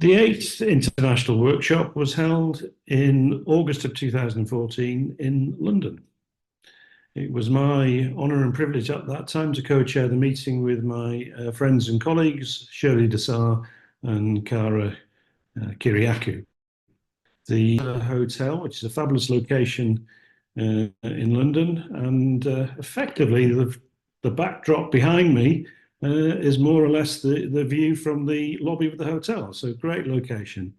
The eighth international workshop was held in August of 2014 in London. It was my honour and privilege at that time to co-chair the meeting with my friends and colleagues, Shirley D'Sa and Cara Kyriakou. The hotel, which is a fabulous location in London, and effectively the backdrop behind me is more or less the view from the lobby of the hotel. So great location.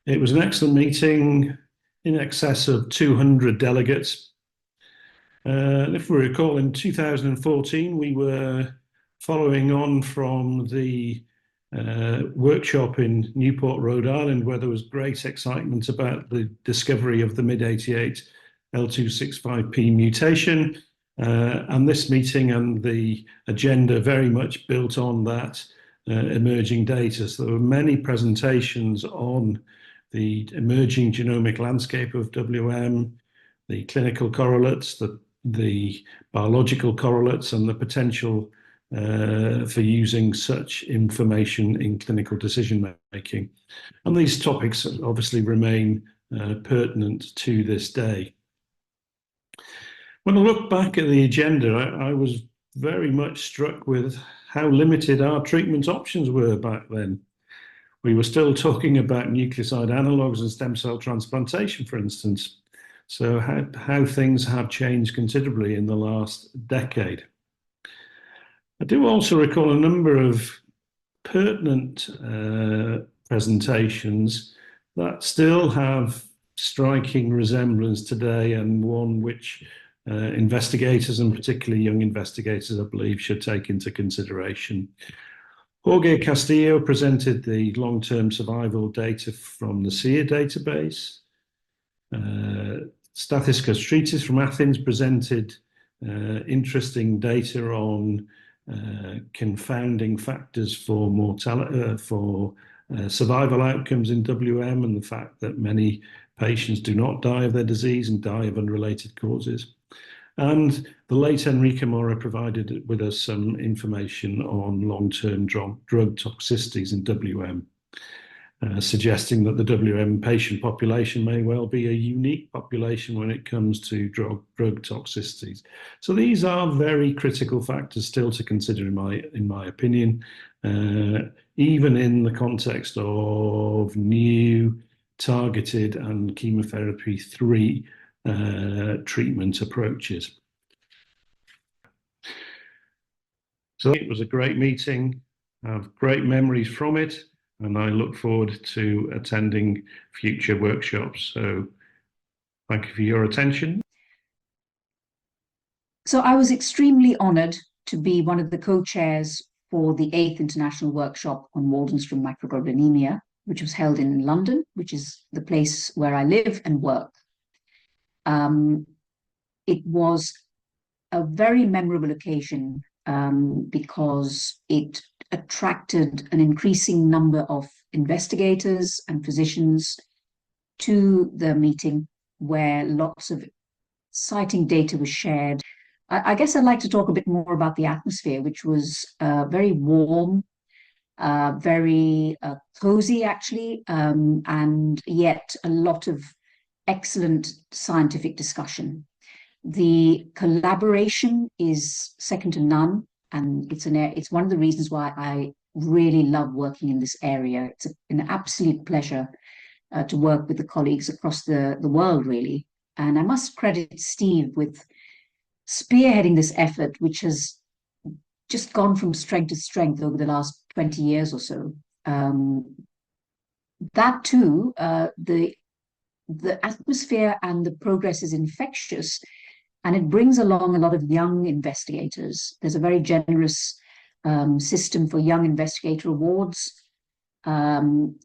It was an excellent meeting, in excess of 200 delegates. If we recall, in 2014, we were following on from the workshop in Newport, Rhode Island, where there was great excitement about the discovery of the mid-88 L265P mutation. And this meeting and the agenda very much built on that emerging data. So there were many presentations on the emerging genomic landscape of WM, the clinical correlates, the biological correlates, and the potential for using such information in clinical decision making. And these topics obviously remain pertinent to this day. When I look back at the agenda, I was very much struck with how limited our treatment options were back then. We were still talking about nucleoside analogues and stem cell transplantation, for instance. So how things have changed considerably in the last decade. I do also recall a number of pertinent presentations that still have striking resemblance today, and one which investigators, and particularly young investigators, I believe, should take into consideration. Jorge Castillo presented the long-term survival data from the SEER database. Stathis Kostridis from Athens presented interesting data on confounding factors for mortality, survival outcomes in WM, and the fact that many patients do not die of their disease and die of unrelated causes. And the late Enrique Mora provided with us some information on long-term drug toxicities in WM, suggesting that the WM patient population may well be a unique population when it comes to drug toxicities. So these are very critical factors still to consider, in my opinion, even in the context of new targeted and chemotherapy-free treatment approaches. So it was a great meeting. I have great memories from it, and I look forward to attending future workshops. So thank you for your attention. So I was extremely honoured to be one of the co-chairs for the 8th International Workshop on Waldenstrom Macroglobulinemia, which was held in London, which is the place where I live and work. It was a very memorable occasion because it attracted an increasing number of investigators and physicians to the meeting, where lots of exciting data was shared. I guess I'd like to talk a bit more about the atmosphere, which was very warm, very cozy actually, and yet a lot of excellent scientific discussion. The collaboration is second to none, and it's one of the reasons why I really love working in this area. It's an absolute pleasure to work with the colleagues across the world, really. And I must credit Steve with spearheading this effort, which has just gone from strength to strength over the last 20 years or so. That too, the atmosphere and the progress is infectious, and it brings along a lot of young investigators. There's a very generous system for young investigator awards. And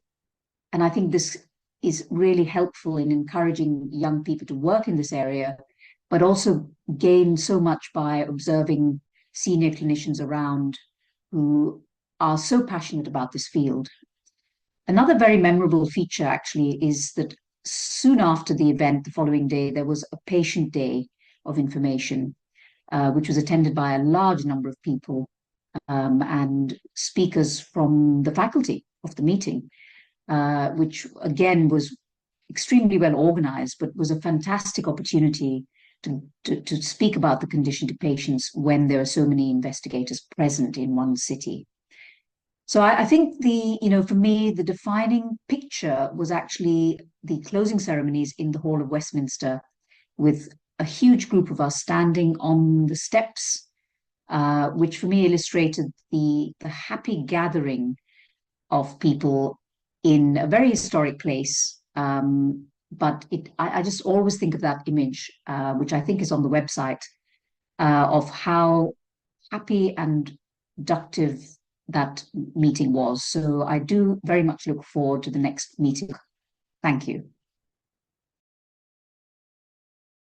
I think this is really helpful in encouraging young people to work in this area, but also gain so much by observing senior clinicians around who are so passionate about this field. Another very memorable feature actually is that soon after the event, the following day, there was a patient day of information, which was attended by a large number of people and speakers from the faculty of the meeting. which again was extremely well organized, but was a fantastic opportunity to speak about the condition to patients when there are so many investigators present in one city. So I think for me, the defining picture was actually the closing ceremonies in the Hall of Westminster, with a huge group of us standing on the steps, which for me illustrated the happy gathering of people in a very historic place. But I just always think of that image, which I think is on the website, of how happy and productive that meeting was. So I do very much look forward to the next meeting. Thank you.